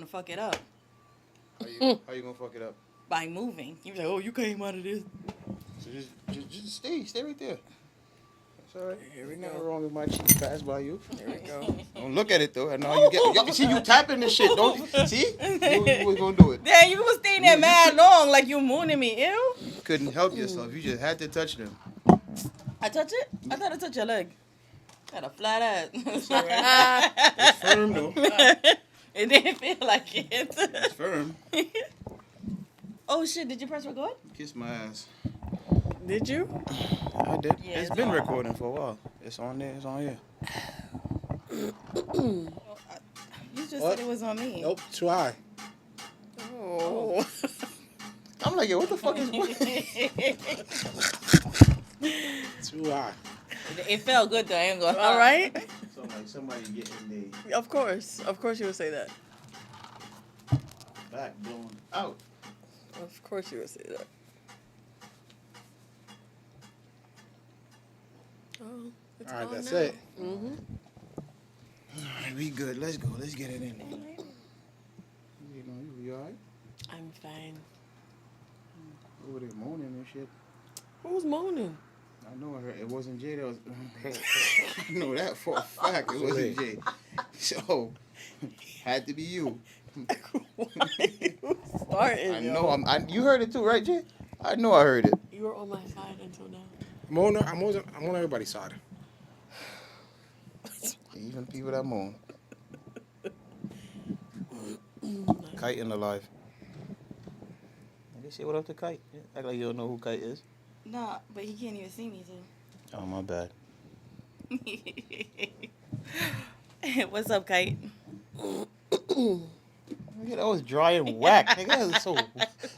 want to fuck it up. How you gonna fuck it up? By moving. You say, oh, you came out of this. So just stay right there. That's all right. Here we Ain't go. nothing wrong if my cheek pass by you. Here we go. Don't look at it though. I know you get. See you tapping this shit. Don't see? You was gonna do it. Then you was staying there mad long, like you mooning me. Ew. You couldn't help yourself. You just had to touch them. I touch it? I thought I touched your leg. Got a flat ass. It's firm though. It didn't feel like it. It's firm. Oh shit! Did you press record? Kiss my ass. Did you? I did. Yeah, It's it's been on. recording for a while. It's on there. It's on here. You just What? said it was on me. Nope, too high. Oh. I'm like, yo, what the fuck is? Too high. It felt good though. I ain't gonna lie. All right. So like somebody getting Of course you would say that. their back blown out. Of course you would say that. Oh, it's All right, gone that's now. it. Mm-hmm. All right, we good. Let's go. Let's get it in. You all right? I'm fine. Over there moaning and shit. Who's moaning? I know I heard it wasn't Jay that was. I know that for a fact. It wasn't Jay. So had to be you. Why are you starting? I know. You heard it too, right, Jay? I know I heard it. You were on my side until now. I'm on everybody's side. Even people that moan. Kite in the life. They say what up to Kite. Act like you don't know who Kite is. Nah, but he can't even see me too. Oh, my bad. What's up, Kite? Nigga, that was dry and whack. Nigga,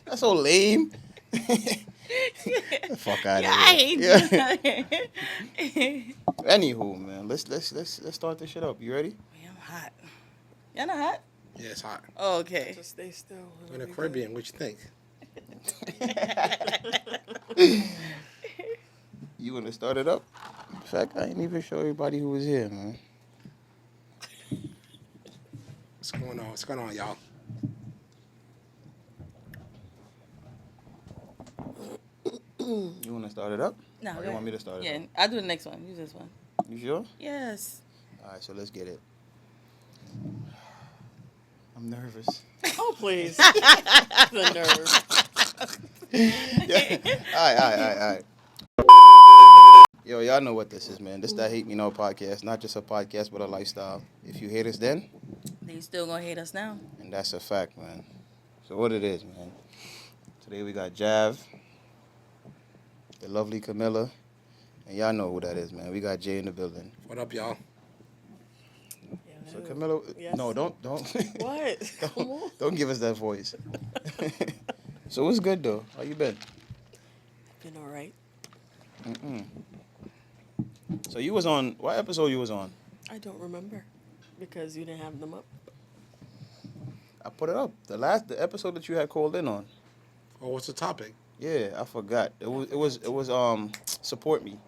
that's so lame. Fuck out of here. Anywho, man, let's start this shit up. You ready? Man, I'm hot. Y'all not hot? Yeah, it's hot. Oh, okay. Just stay still. We're in the Caribbean. What you think? You wanna start it up? In fact, I ain't even show everybody who was here, man. What's going on? What's going on, y'all? You wanna start it up? No, Or go you want ahead. me to start it Yeah, up? I'll do the next one. Use this one. You sure? Yes. All right, so let's get it. I'm nervous. Oh, please. The nerve. Yeah. All right. Yo, y'all know what this is, man. This that Hate Me Now podcast. Not just a podcast, but a lifestyle. If you hate us then, They still gonna hate us now. and that's a fact, man. So what it is, man. Today we got Jav, the lovely Camilla, and y'all know who that is, man. We got Jay in the building. What up, y'all? So Camilla, Yes. no, don't What? Come on. don't give us that voice. So what's good though? How you been? Been all right. So you was on what episode you was on? I don't remember because you didn't have them up. I put it up. The episode that you had called in on. Oh, what's the topic? Yeah, I forgot. It was support me.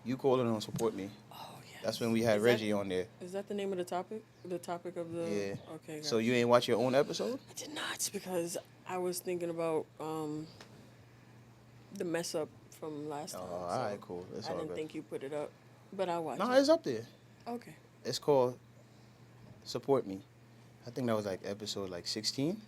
You called in on support me. Oh, yeah. That's when we had Is Reggie on there. Is that the name of the topic? The topic of the... Yeah. Okay. So gotcha. you ain't watch your own episode? I did not because I was thinking about the mess up from last time. Oh, so all right, cool. That's I all didn't good. think you put it up, but I'll watch No, it. it's up there. Okay. It's called Support Me. I think that was like episode like 16,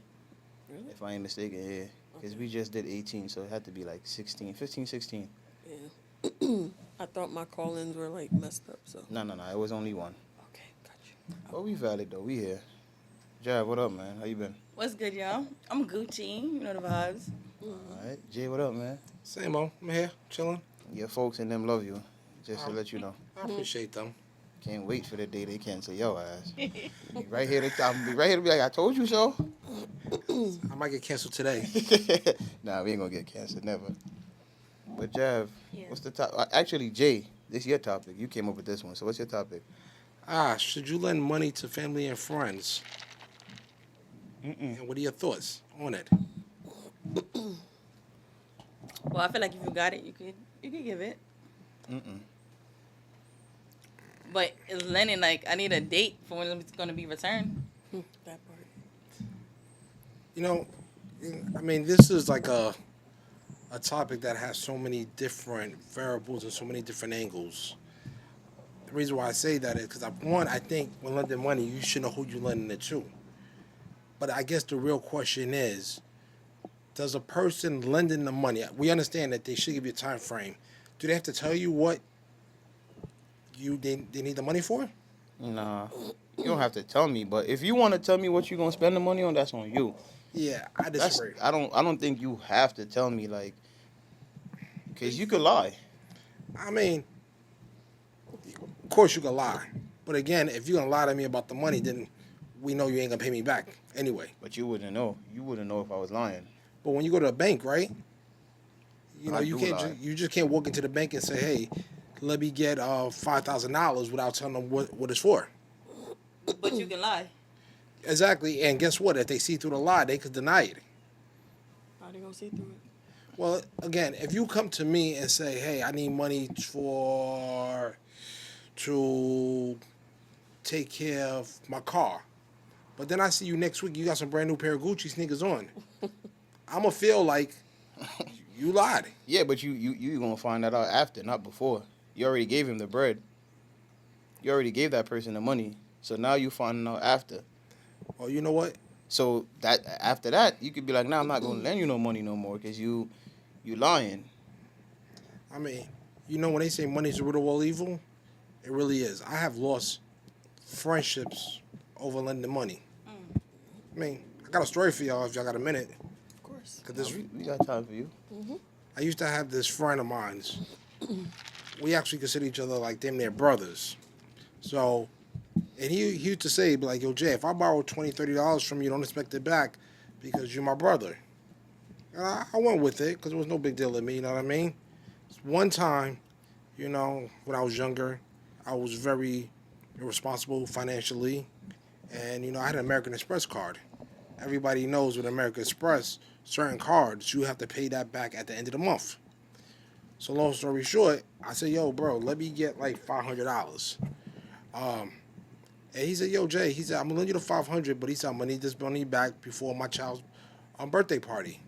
Really? if I ain't mistaken. Yeah, because we just did 18, so it had to be like 16, 15, 16. Yeah. I thought my call-ins were like messed up, so. No. It was only one. Okay, gotcha. But we valid though. We here. Jav, what up, man? How you been? What's good, y'all? I'm Gucci. You know the vibes. All right. Jay, what up, man? Same old. I'm here, chilling. Your folks and them love you. Just to let you know. I appreciate them. Can't wait for the day they cancel your ass. Be right here to be like, I told you so. I might get canceled today. Nah, we ain't gonna get canceled, never. But Jav, Yeah. what's the top? Actually, Jay, this is your topic. You came up with this one. So what's your topic? Should you lend money to family and friends? And what are your thoughts on it? Well, I feel like if you got it, you could give it. But it's lending, like, I need a date for when it's gonna be returned. That part. You know, I mean, this is like a topic that has so many different variables and so many different angles. The reason why I say that is because, one, I think when lending money, you should know who you're lending it to. But I guess the real question is, does a person lending the money, we understand that they should give you a time frame. Do they have to tell you what they need the money for? Nah, you don't have to tell me. But if you want to tell me what you're gonna spend the money on, that's on you. Yeah, I That's disagree. I don't think you have to tell me like, cause you could lie. I mean, of course you can lie. But again, if you're going to lie to me about the money, then we know you ain't going to pay me back anyway. But you wouldn't know. You wouldn't know if I was lying. But when you go to a bank, right? You know, I you do can't lie. you just can't walk into the bank and say, "Hey, let me get $5,000" without telling them what it's for. But you can lie. Exactly. And guess what? If they see through the lie, they could deny it. How they gonna see through it? Well, again, if you come to me and say, "Hey, I need money to take care of my car," but then I see you next week, you got some brand new pair of Gucci sneakers on, I'm gonna feel like you lied. Yeah, but you gonna find that out after, not before. You already gave him the bread. You already gave that person the money. So now you finding out after. Well, you know what? So that after that, you could be like, nah, I'm not gonna lend you no money no more, cause you lying. I mean, you know when they say money's the root of all evil, it really is. I have lost friendships over lending money. I mean, I got a story for y'all if y'all got a minute. Of course. Cause Nah, this, we got time for you. I used to have this friend of mine. We actually consider each other like damn near brothers. So, and he used to say, be like, "Yo, Jay, if I borrow $20, $30 from you, don't expect it back because you're my brother." And I went with it because it was no big deal to me, you know what I mean? One time, you know, when I was younger, I was very irresponsible financially. And, you know, I had an American Express card. Everybody knows with American Express, certain cards, you have to pay that back at the end of the month. So long story short, I said, "Yo, bro, let me get like $500. And he said, "Yo, Jay," he said, "I'm gonna lend you the 500, but he said I'm gonna need this money back before my child's birthday party."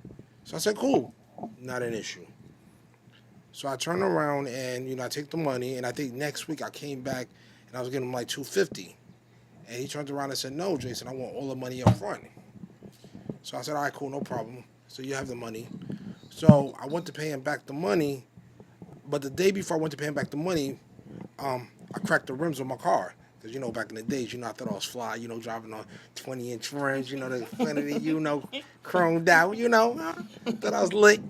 So I said, "Cool, not an issue." So I turned around and I take the money, and I think next week I came back and I was getting him like 250, and he turned around and said, "No, Jason, I want all the money up front." So I said, "All right, cool, no problem." So you have the money. So I went to pay him back the money, but the day before I went to pay him back the money, I cracked the rims on my car. Because, back in the days, I thought I was fly, driving on 20-inch rims, the Infinity, chromed out, thought I was lit.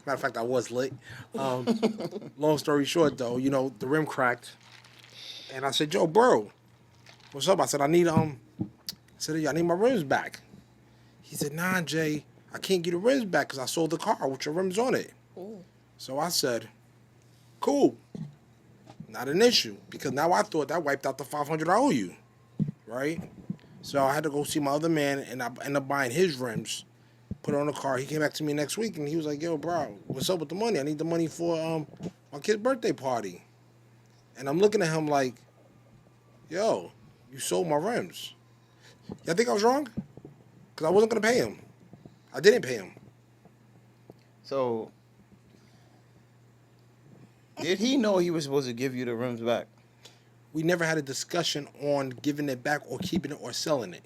Matter of fact, I was lit. Long story short, though, the rim cracked. And I said, "Yo, bro, what's up?" I said, I need my rims back. He said, "Nah, Jay, I can't get the rims back because I sold the car with your rims on it." So I said, "Cool. Not an issue, because now I thought that wiped out the 500 I owe you, right?" So I had to go see my other man, and I ended up buying his rims, put it on the car. He came back to me next week, and he was like, "Yo, bro, what's up with the money? I need the money for my kid's birthday party." And I'm looking at him like, "Yo, you sold my rims. Y'all think I was wrong? Because I wasn't going to pay him. I didn't pay him." So did he know he was supposed to give you the rims back? We never had a discussion on giving it back or keeping it or selling it.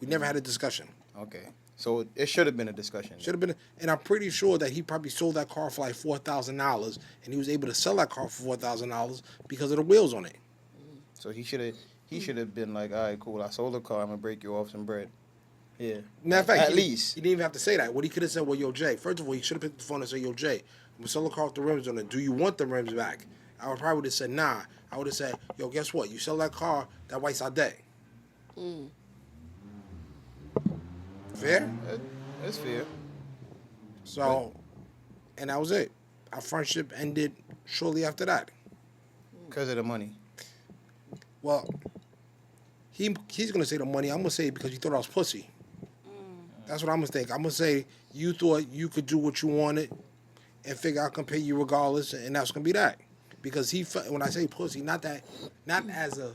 We never had a discussion. Okay. So it should have been a discussion. Should have been, and I'm pretty sure that he probably sold that car for like $4,000, and he was able to sell that car for $4,000 because of the wheels on it. So he should have been like, all right, cool, I sold the car, I'm gonna break you off some bread. Yeah. Matter of fact, At he least. didn't even have to say that. What he could have said, "Well, yo, Jay," first of all, he should have picked the phone and said, "Yo, Jay, I'm gonna sell the car with the rims on it. Do you want the rims back?" I would probably would have said, "Nah." I would have said, "Yo, guess what? You sell that car, that white's our day." Fair? That's fair. So, and that was it. Our friendship ended shortly after that. Because of the money. Well, he's gonna say the money. I'm gonna say it because you thought I was pussy. That's what I'm gonna think. I'm gonna say you thought you could do what you wanted and figure I can pay you regardless, and that's gonna be that. Because when I say pussy, not as a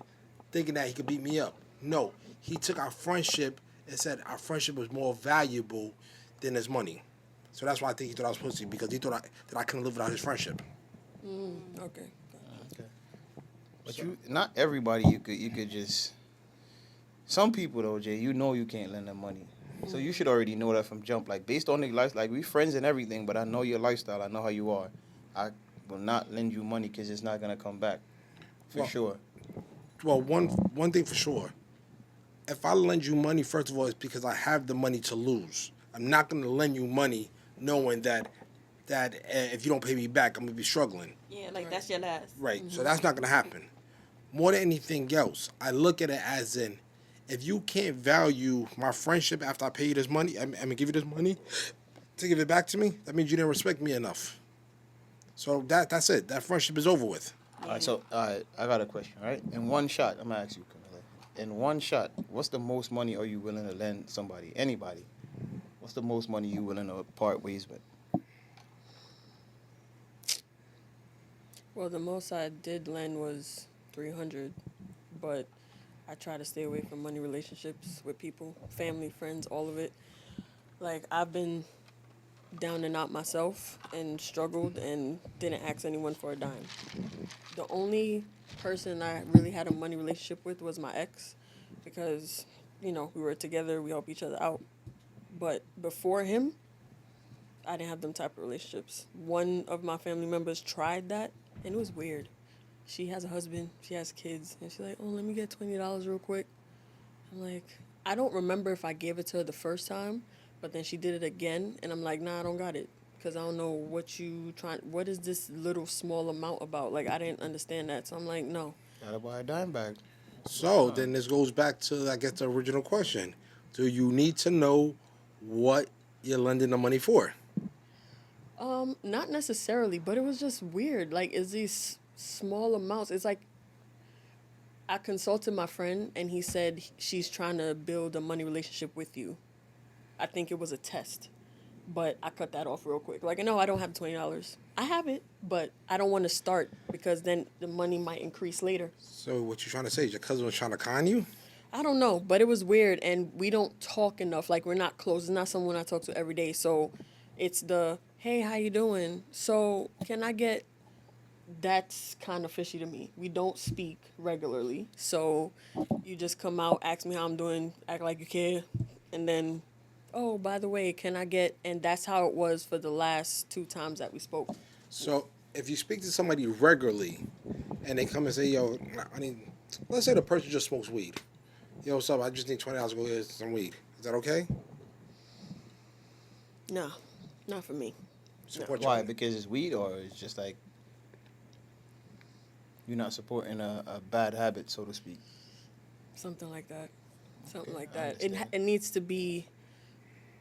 thinking that he could beat me up. No, he took our friendship and said our friendship was more valuable than his money. So that's why I think he thought I was pussy, because he thought that I couldn't live without his friendship. Okay. Okay. But not everybody you could just. Some people though, Jay, you know you can't lend them money. So you should already know that from jump. Like based on the life, like we friends and everything, but I know your lifestyle. I know how you are. I will not lend you money because it's not gonna come back, for sure. Well, one thing for sure. If I lend you money, first of all, it's because I have the money to lose. I'm not going to lend you money knowing that if you don't pay me back, I'm going to be struggling. Yeah, like that's your last. Right. So that's not going to happen. More than anything else, I look at it as in, if you can't value my friendship after I pay you this money, I'm going to give you this money to give it back to me, that means you didn't respect me enough. So that's it. That friendship is over with. All right, so I got a question, right? In one shot, I'm gonna ask you, Camilla. In one shot, what's the most money are you willing to lend somebody, anybody? What's the most money you willing to part ways with? Well, the most I did lend was 300, but I try to stay away from money relationships with people, family, friends, all of it. Like, I've been down and out myself and struggled and didn't ask anyone for a dime. The only person I really had a money relationship with was my ex, because, we were together, we help each other out. But before him, I didn't have them type of relationships. One of my family members tried that, and it was weird. She has a husband, she has kids, and she's like, oh, let me get $20 real quick. I'm like, I don't remember if I gave it to her the first time, but then she did it again, and I'm like, nah, I don't got it, because I don't know what is this little small amount about? Like, I didn't understand that, so I'm like, no. Gotta buy a dime bag. So then this goes back to, I guess, the original question. Do you need to know what you're lending the money for? Not necessarily, but it was just weird. Like, is these small amounts? It's like, I consulted my friend, and he said she's trying to build a money relationship with you. I think it was a test, but I cut that off real quick. Like, no, I don't have $20. I have it, but I don't want to start because then the money might increase later. So what you trying to say is your cousin was trying to con you? I don't know, but it was weird, and we don't talk enough. Like, we're not close. It's not someone I talk to every day, so it's the, hey, how you doing? So can I get... That's kind of fishy to me. We don't speak regularly, so you just come out, ask me how I'm doing, act like you care, and then, oh, by the way, can I get... And that's how it was for the last 2 times that we spoke. So if you speak to somebody regularly and they come and say, yo, let's say the person just smokes weed. Yo, what's up? I just need $20 to go get some weed. Is that okay? No, not for me. Support Why? your- Because it's weed, or it's just like you're not supporting a bad habit, so to speak. Something like that. Something Okay, like I that. It understand. needs to be...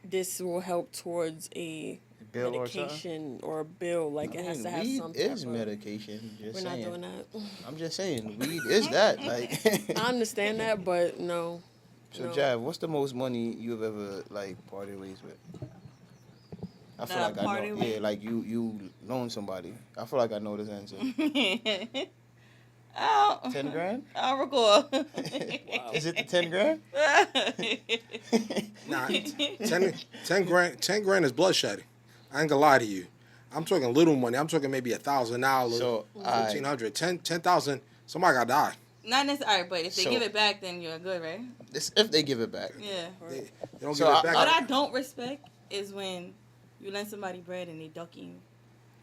This will help towards a Bill or something? medication or a bill. Like, it has to have weed some type is of... medication. Just We're saying. not doing that. I'm just saying, weed is that. Like. I understand that, but no. So, No. Jav, what's the most money you've ever parted ways with? I feel That like I parted know. with? Yeah, like you loan somebody. I feel like I know this answer. Oh, 10 grand? I recall. Is it the 10 grand? Nah, 10 grand. 10 grand is bloodshed. I ain't gonna lie to you. I'm talking little money. I'm talking maybe $1,000, So, 1,500, 10,000. Somebody gotta die. Not necessarily, but if they So- give it back, then you're good, right? This if they give it back. Yeah. They don't So give I- it back. What I don't respect is when you lend somebody bread and they ducking you.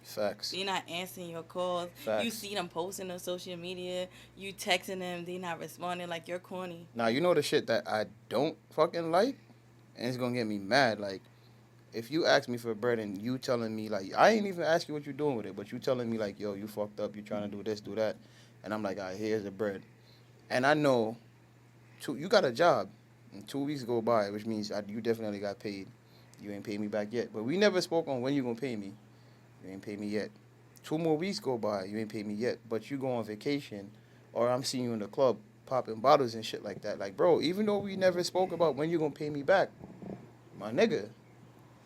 Facts. They're not answering your calls. Facts. You see them posting on social media. You texting them. They not responding. Like, you're corny. Now, you know the shit that I don't fucking like? And it's gonna get me mad. Like, if you ask me for bread and you telling me, like, I ain't even ask you what you doing with it, but you telling me, like, yo, you fucked up, you trying to do this, do that. And I'm like, all right, here's the bread. And I know you got a job. And 2 weeks go by, which means you definitely got paid. You ain't paid me back yet. But we never spoke on when you gonna pay me. You ain't paid me yet. 2 more weeks go by, you ain't paid me yet. But you go on vacation, or I'm seeing you in the club popping bottles and shit like that. Like, bro, even though we never spoke about when you gonna pay me back, my nigga,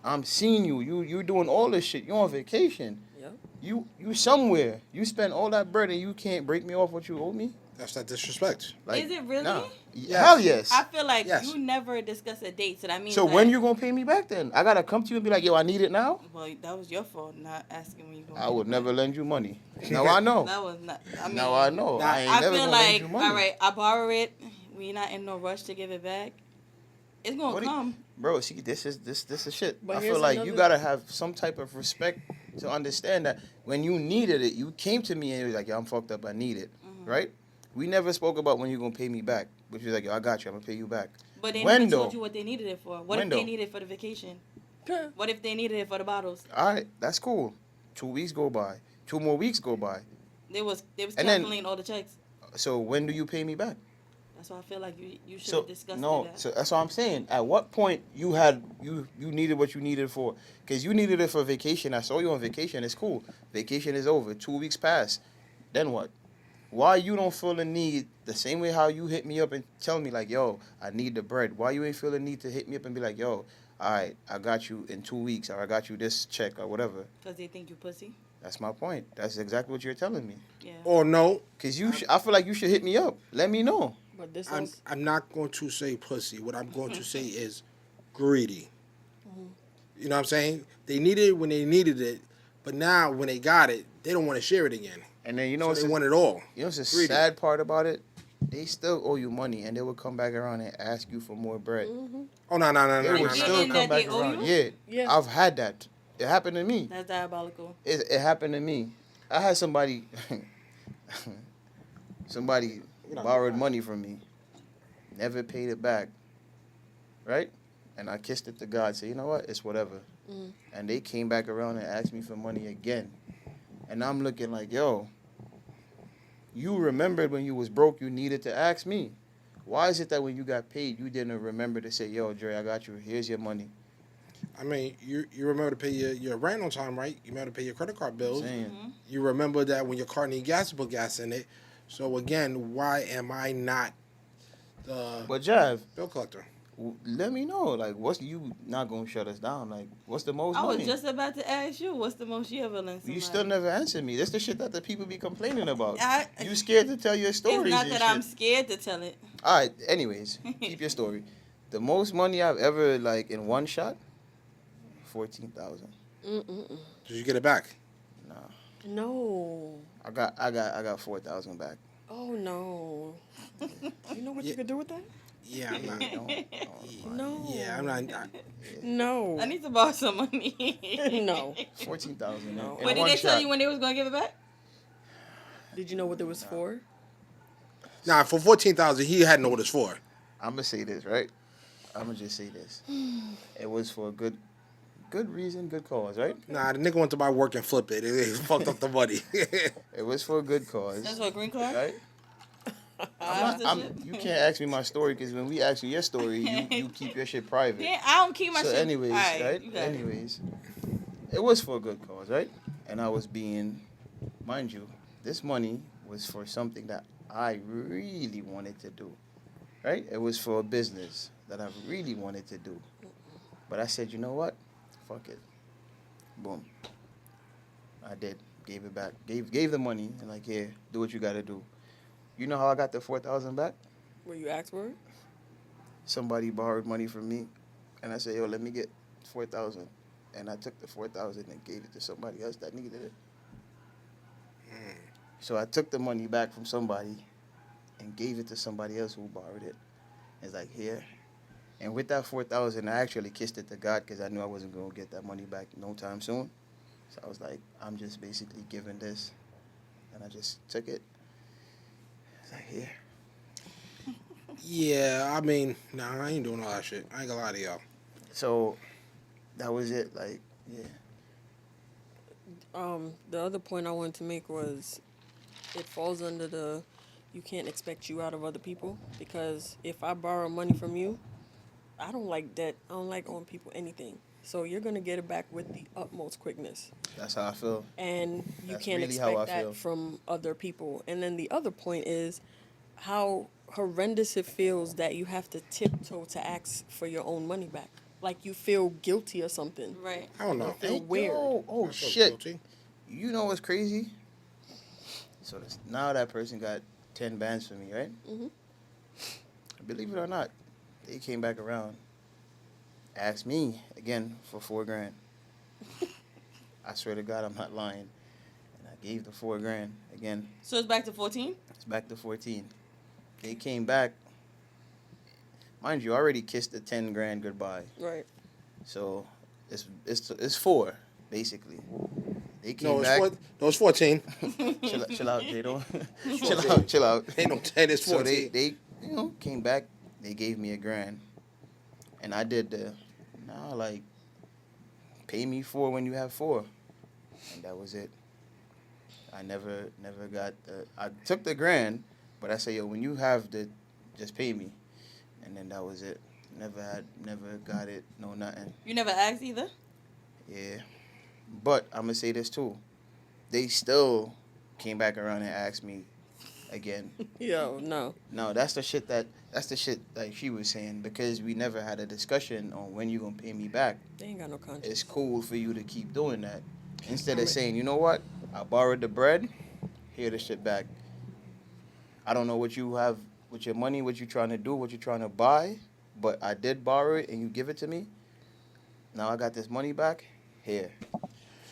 I'm seeing you. You doing all this shit. You on vacation. Yep. You somewhere. You spend all that bread and you can't break me off what you owe me? That's that disrespect. Like, Is it really? Nah. Yes. Hell yes. I feel like Yes. you never discuss a date, so that means So that, when you gonna pay me back then? I gotta come to you and be like, yo, I need it now. Well, that was your fault, not asking when you going. I would never lend you money. Now I know. That was not. I mean, Now I know. Nah, I ain't I never feel gonna lend like, you money. all right, I borrow it. We not in no rush to give it back. It's gonna What do you- come. Bro, see, this is shit. But I here's feel like you another- gotta have some type of respect to understand that when you needed it, you came to me and you was like, yo, I'm fucked up, I need it. Mm-hmm. Right? We never spoke about when you gonna pay me back. Which was like, yo, I got you, I'm gonna pay you back. But they When never though? told you what they needed it for. What When if they though? needed it for the vacation? Yeah. What if they needed it for the bottles? Alright, that's cool. 2 weeks go by. 2 more weeks go by. They was And then- canceling all the checks. So when do you pay me back? That's why I feel like you should So have discussed no, that. so that's what I'm saying. At what point you needed what you needed for? Because you needed it for vacation. I saw you on vacation. It's cool. Vacation is over. 2 weeks passed. Then what? Why you don't feel the need the same way how you hit me up and tell me like, yo, I need the bread. Why you ain't feel the need to hit me up and be like, yo, all right, I got you in 2 weeks, or I got you this check or whatever. Because they think you pussy. That's my point. That's exactly what you're telling me. Yeah. Or no, Cause I feel like you should hit me up. Let me know. But this I'm, also, I'm not going to say pussy. What I'm going to say is greedy. You know what I'm saying? They needed it when they needed it, but now when they got it, they don't want to share it again. And then you know So what's they the- want it all. You know what's the Greedy. sad part about it? They still owe you money, and they will come back around and ask you for more bread. Oh no no no They no will no Like, still and no. come that they back owe around. you? Yeah, Yeah. I've had that. It happened to me. That's diabolical. It happened to me. I had somebody borrowed money from me, never paid it back, right? And I kissed it to God, say, you know what, it's whatever. And they came back around and asked me for money again. And I'm looking like, yo, you remembered when you was broke, you needed to ask me. Why is it that when you got paid, you didn't remember to say, yo, Dre, I got you. Here's your money. I mean, you remember to pay your rent on time, right? You remember to pay your credit card bills. Saying, You remember that when your car need gas, you put gas in it. So again, why am I not the but Jav, bill collector? let me know. Like, what's you not gonna shut us down? Like, what's the most I was money? just about to ask you, what's the most you ever lent somebody? You still never answered me. That's the shit that the people be complaining about. I- You scared to tell your stories. It's not and that shit. I'm scared to tell it. All right. Anyways, keep your story. The most money I've ever like in one shot, 14,000. mm-mm-mm. Did you get it back? Nah, No. I got 4,000 back. Oh no. You know what Yeah. you could do with that? Yeah, I'm not. No. Yeah, I'm not. No. I need to borrow some money. No. 14,000. No. But did they tell you when they was gonna give it back? Did you know what it was for? Nah, for 14,000, he had no what it's for. I'm gonna say this, right? I'm gonna just say this. It was for a good reason, good cause, right? Nah, the nigga went to buy work and flip it. It fucked up the money. It was for a good cause, That's what green card. right? That's the I'm, shit. you can't ask me my story because when we ask you your story, you keep your shit private. Yeah, I don't keep my So shit. anyways, Alright, right? you got it. Anyways, it was for a good cause, right? And I was being, mind you, this money was for something that I really wanted to do, right? It was for a business that I really wanted to do. But I said, you know what? Fuck it. Boom. I did. Gave it back. Gave the money and like, here, do what you got to do. You know how I got the 4,000 back? Were you asked for it? Somebody borrowed money from me, and I said, yo, let me get 4,000. And I took the 4,000 and gave it to somebody else that needed it. So I took the money back from somebody and gave it to somebody else who borrowed it. It's like, here. And with that 4,000, I actually kissed it to God because I knew I wasn't going to get that money back no time soon. So I was like, I'm just basically giving this. And I just took it. It's like, here. Yeah, I mean, nah, I ain't doing all that shit. I ain't gonna lie to y'all. So that was it. Like, yeah. The other point I wanted to make was it falls under the you can't expect you out of other people, because if I borrow money from you, I don't like debt. I don't like owing people anything. So you're going to get it back with the utmost quickness. That's how I feel. And you That's can't really how I expect feel. that from other people. And then the other point is how horrendous it feels that you have to tiptoe to ask for your own money back. Like you feel guilty or something. Right. I don't know. Feel weird. Oh, I feel shit. guilty. You know what's crazy? So now that person got 10 bands for me, right? Mhm. Believe it or not, they came back around, asked me again for $4,000. I swear to God, I'm not lying. And I gave the $4,000 again. So it's back to 14? It's back to 14. They came back. Mind you, I already kissed the 10 grand goodbye. Right. So it's four basically. They came No, it's back. no, it's 14. Chill out, Jado. 14. chill out. Ain't no 10, it's 14. So they came back. They gave me $1,000, and I did the like pay me 4 when you have 4, and that was it. I never got I took the $1,000, but I said, yo, when you have just pay me, and then that was it. Never got it, no nothing. You never asked either? Yeah, but I'm gonna say this too. They still came back around and asked me again. Yo, no. No, that's the shit like she was saying, because we never had a discussion on when you gonna pay me back. They ain't got no conscience. It's cool for you to keep doing that instead of saying, you know what, I borrowed the bread, here the shit back. I don't know what you have with your money, what you trying to do, what you trying to buy, but I did borrow it and you give it to me. Now I got this money back. Here.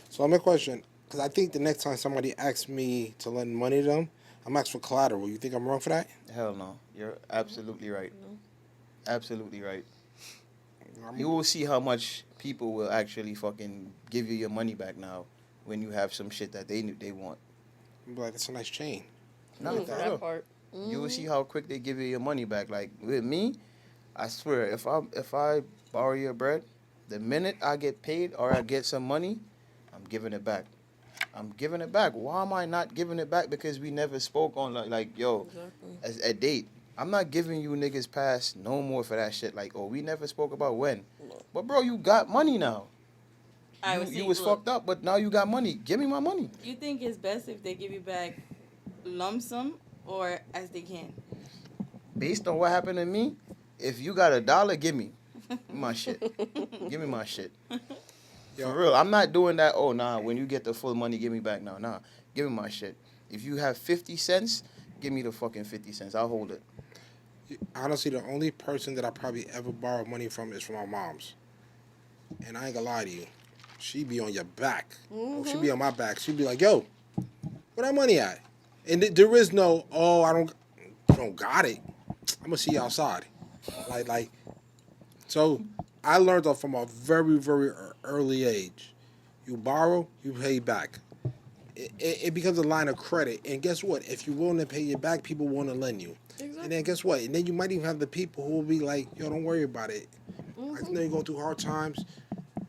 So I'm a question, because I think the next time somebody asks me to lend money to them, I'm asked for collateral. You think I'm wrong for that? Hell no. You're absolutely right. No. Absolutely right. You will see how much people will actually fucking give you your money back now when you have some shit that they want. I'm like, that's a nice chain. No, For that part. you will see how quick they give you your money back. Like with me, I swear, if I borrow your bread, the minute I get paid or I get some money, I'm giving it back. I'm giving it back. Why am I not giving it back? Because we never spoke on like yo, Exactly. as a date. I'm not giving you niggas pass no more for that shit. Like, oh, we never spoke about when. No. But bro, you got money now. I would You say, was look, fucked up, but now you got money. Give me my money. You think it's best if they give you back lump sum or as they can? Based on what happened to me, if you got $1, give me my shit. Give me my shit. Yo. For real, I'm not doing that. Oh nah, when you get the full money, give me back now. Nah, give me my shit. If you have 50 cents, give me the fucking 50 cents. I'll hold it. Honestly, the only person that I probably ever borrowed money from is from my mom's. And I ain't gonna lie to you. She be on your back. She be on my back. She be like, yo, where that money at? And there is no, oh, I don't got it. I'm gonna see you outside. Like, so I learned that from a very, very early age. You borrow, you pay back. It becomes a line of credit. And guess what? If you're willing to pay it back, people want to lend you. Exactly. And then guess what? And then you might even have the people who will be like, yo, don't worry about it. I know you go through hard times.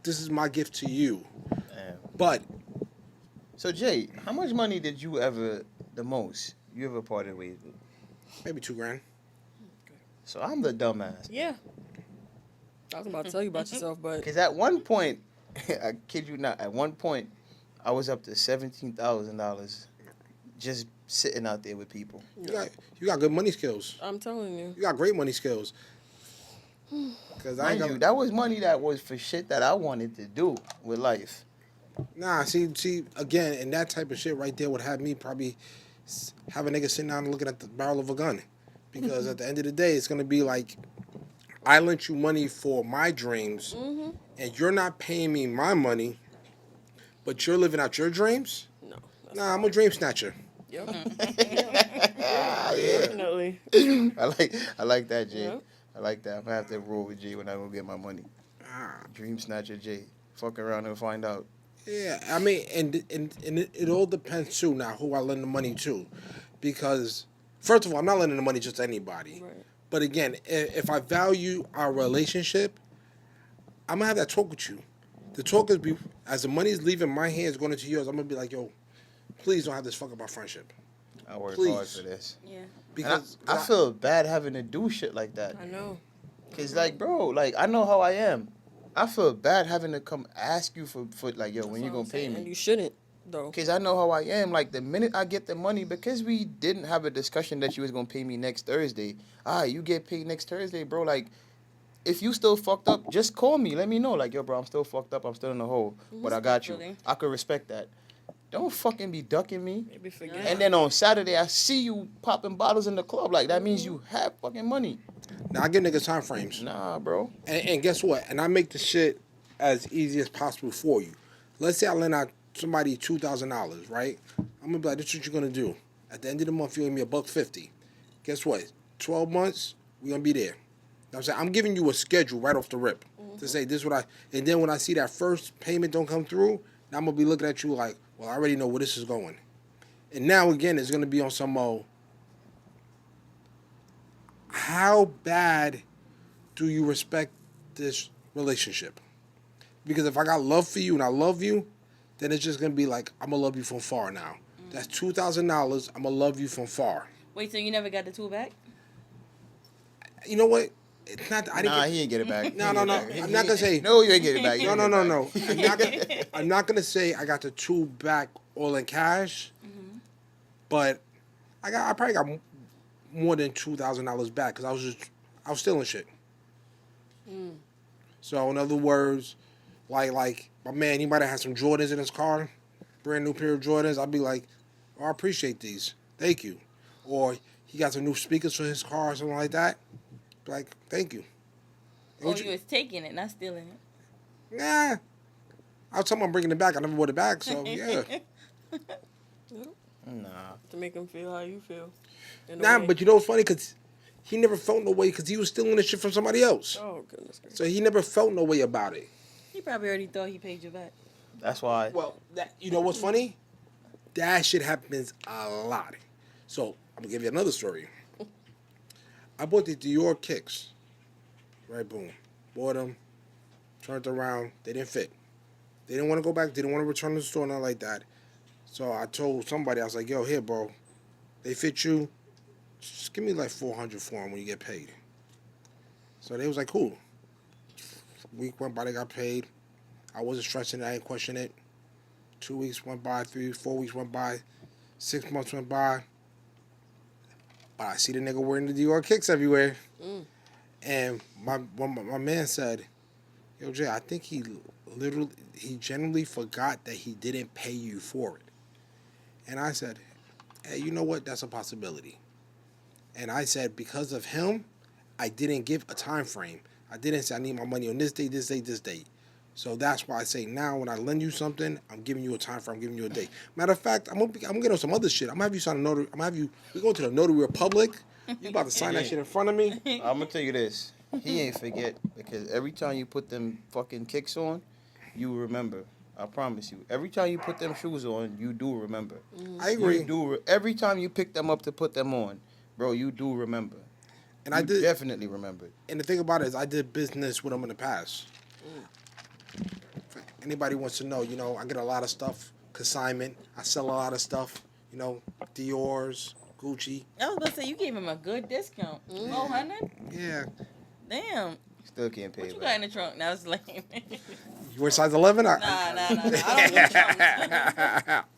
This is my gift to you. Damn. But So Jay, how much money did you ever, the most, you ever parted ways with? maybe $2,000. So I'm the dumbass. Yeah. I was about to tell you about yourself, but Because at one point, I kid you not, at one point, I was up to $17,000 just sitting out there with people. You got good money skills. I'm telling you. You got great money skills. Cause I ain't Mind you, got, that was money that was for shit that I wanted to do with life. nah. See again, and that type of shit right there would have me probably have a nigga sitting down and looking at the barrel of a gun, because at the end of the day, it's gonna be like, I lent you money for my dreams, and you're not paying me my money, but you're living out your dreams. No. Nah, I'm a dream snatcher. Yep. Yeah. Definitely. I like that, Jay. Yep. I like that. I'm gonna have to roll with Jay when I go get my money. Ah. Dream snatcher Jay. Fuck around and find out. Yeah, I mean, and it all depends too now who I lend the money to, because first of all, I'm not lending the money just to anybody. Right. But again, if I value our relationship, I'm gonna have that talk with you. The talk is as the money's leaving my hands going into yours, I'm gonna be like, yo, please don't have this fuck about friendship. I work Please. hard for this. Yeah. Because I feel bad having to do shit like that. I know. Cause like, bro, like I know how I am. I feel bad having to come ask you for like, yo, when you gonna pay And me? you shouldn't, though. Cause I know how I am. Like the minute I get the money, because we didn't have a discussion that you was gonna pay me next Thursday. You get paid next Thursday, bro. Like, if you still fucked up, just call me. Let me know. Like, yo, bro, I'm still fucked up. I'm still in the hole. But I got you. Respectfully. I could respect that. Don't fucking be ducking me. Maybe forget. And then on Saturday, I see you popping bottles in the club. Like, that means you have fucking money. Now I give niggas time frames. Nah, bro. And guess what? And I make the shit as easy as possible for you. Let's say I lend out somebody $2,000, right? I'm gonna be like, this is what you're gonna do. At the end of the month, you owe me $150. Guess what? 12 months, we're gonna be there. You know what I'm saying? I'm giving you a schedule right off the rip to say this is what and then when I see that first payment don't come through, now I'm gonna be looking at you like, well, I already know where this is going. And now again, it's gonna be on some how bad do you respect this relationship? Because if I got love for you and I love you, then it's just gonna be like, I'm gonna love you from far now. That's $2,000. I'm gonna love you from far. Wait, so you never got the tool back? You know what? It's not. I didn't. Nah, he ain't get it back. No. I'm not gonna say. No, you ain't get it back. You No. ain't get it back. I'm not gonna say I got the two back all in cash, but I probably got more than $2,000 back because I was stealing shit. So in other words, like my man, he might have had some Jordans in his car, brand new pair of Jordans. I'd be like, oh, I appreciate these, thank you. Or he got some new speakers for his car or something like that. Be like, thank you. Oh, you was taking it, not stealing it. Nah. I was talking about bringing it back. I never brought it back, so yeah. Nah. To make him feel how you feel. Nah, but you know what's funny? Because he never felt no way because he was stealing the shit from somebody else. Oh, goodness gracious. So he never felt no way about it. He probably already thought he paid you back. That's why. Well, you know what's funny? That shit happens a lot. So I'm going to give you another story. I bought the Dior kicks. Right, boom. Bought them. Turned around. They didn't fit. They didn't want to go back. They didn't want to return to the store, nothing like that. So I told somebody, I was like, yo, here, bro. They fit you. Just give me like $400 for them when you get paid. So they was like, cool. Week went by, they got paid. I wasn't stressing it. I didn't question it. 2 weeks went by, 3, 4 weeks went by. 6 months went by. But I see the nigga wearing the Dior kicks everywhere. And my man said, yo, Jay, I think he genuinely forgot that he didn't pay you for it. And I said, hey, you know what? That's a possibility. And I said, because of him, I didn't give a time frame. I didn't say I need my money on this date, this date, this date. So that's why I say now when I lend you something, I'm giving you a time frame, I'm giving you a date. Matter of fact, I'm gonna get on some other shit. I'm gonna have you sign a notary. We go to the Notary Republic. You about to sign that shit in front of me? I'm gonna tell you this. He ain't forget because every time you put them fucking kicks on, you remember. I promise you. Every time you put them shoes on, you do remember. I agree. Every time you pick them up to put them on, bro, you do remember. And you I did definitely remember. And the thing about it is, I did business with them in the past. If anybody wants to know, you know, I get a lot of stuff consignment. I sell a lot of stuff. You know, Dior's, Gucci. I was about to say, you gave him a good discount. 400? Yeah. Damn. Still can't pay What you back. got in the trunk? Now it's lame. You wear size 11? Nah. I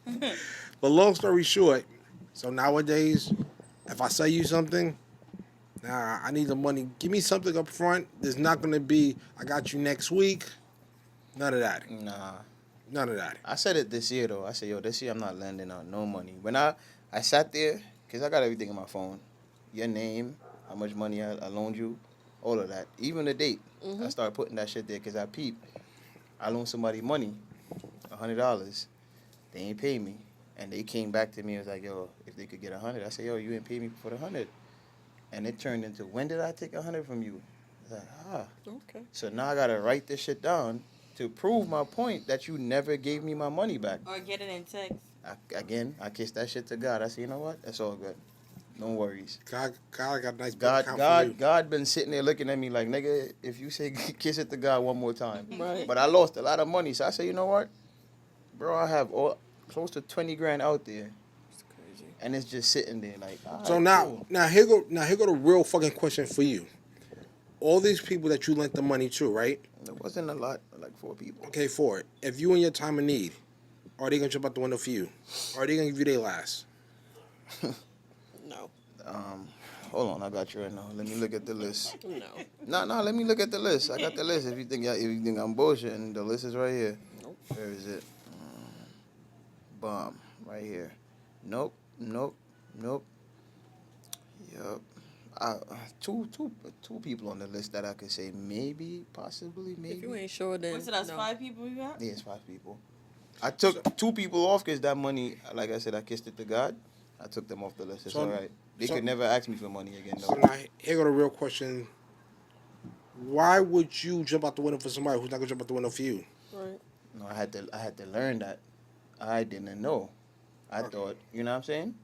don't do But long story short, so nowadays, if I sell you something, nah, I need the money. Give me something up front. There's not going to be, I got you next week. None of that. Nah. None of that. I said it this year, though. I said, yo, this year I'm not lending out no money. When I sat there, because I got everything in my phone. Your name, how much money I loaned you, all of that. Even the date. I started putting that shit there because I peeped. I loaned somebody money, $100. They ain't pay me. And they came back to me and was like, yo, if they could get 100. I said, yo, you ain't pay me for the 100. And it turned into, when did I take 100 from you? I was like, Okay. So now I got to write this shit down to prove my point that you never gave me my money back. Or get it in text. I kissed that shit to God. I said, you know what? That's all good. No worries. God got a nice God, account for you. God been sitting there looking at me like, nigga, if you say kiss it to God one more time. Right. But I lost a lot of money. So I said, you know what? Bro, I have close to 20 grand out there. It's crazy. And it's just sitting there like, all So right, cool. now here go the real fucking question for you. All these people that you lent the money to, right? It wasn't a lot, like 4 people. Okay, for it. If you in your time of need, are they gonna jump out the window for you? Or are they gonna give you their last? No. Hold on, I got you right now. Let me look at the list. No. No, let me look at the list. I got the list. If you think I'm bullshitting, the list is right here. Nope. Where is it? Bomb. Right here. Nope. Nope. Nope. Yup. Two people on the list that I could say maybe, possibly, maybe. If you ain't sure, then Wait, so that's no. 5 people you got? Yeah, it's 5 people. I took 2 people off because that money, like I said, I kissed it to God. I took them off the list. It's So- all right. They so- could never ask me for money again, So though. now here go the real question: why would you jump out the window for somebody who's not gonna jump out the window for you? Right. No, I had to learn that. I didn't know. I thought, you know what I'm saying?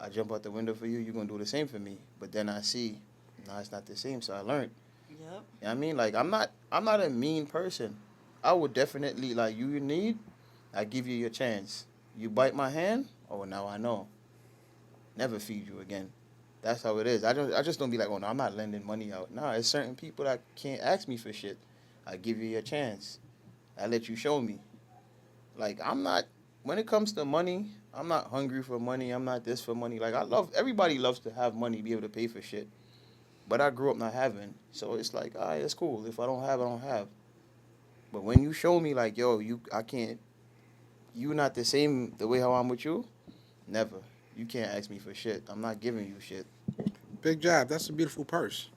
I jump out the window for you, you're gonna do the same for me. But then I see, no, it's not the same. So I learned. Yep. You know what I mean? Like I'm not a mean person. I would definitely like you need, I give you your chance. You bite my hand, oh now I know. Never feed you again. That's how it is. I just don't be like, oh no, I'm not lending money out. Nah, it's certain people that can't ask me for shit. I give you your chance. I let you show me. Like I'm not, when it comes to money, I'm not hungry for money. I'm not this for money. Like everybody loves to have money, be able to pay for shit. But I grew up not having. So it's like, all right, it's cool. If I don't have, I don't have. But when you show me like, yo, I can't, you not the same the way how I'm with you, never. You can't ask me for shit. I'm not giving you shit. Big job. That's a beautiful purse.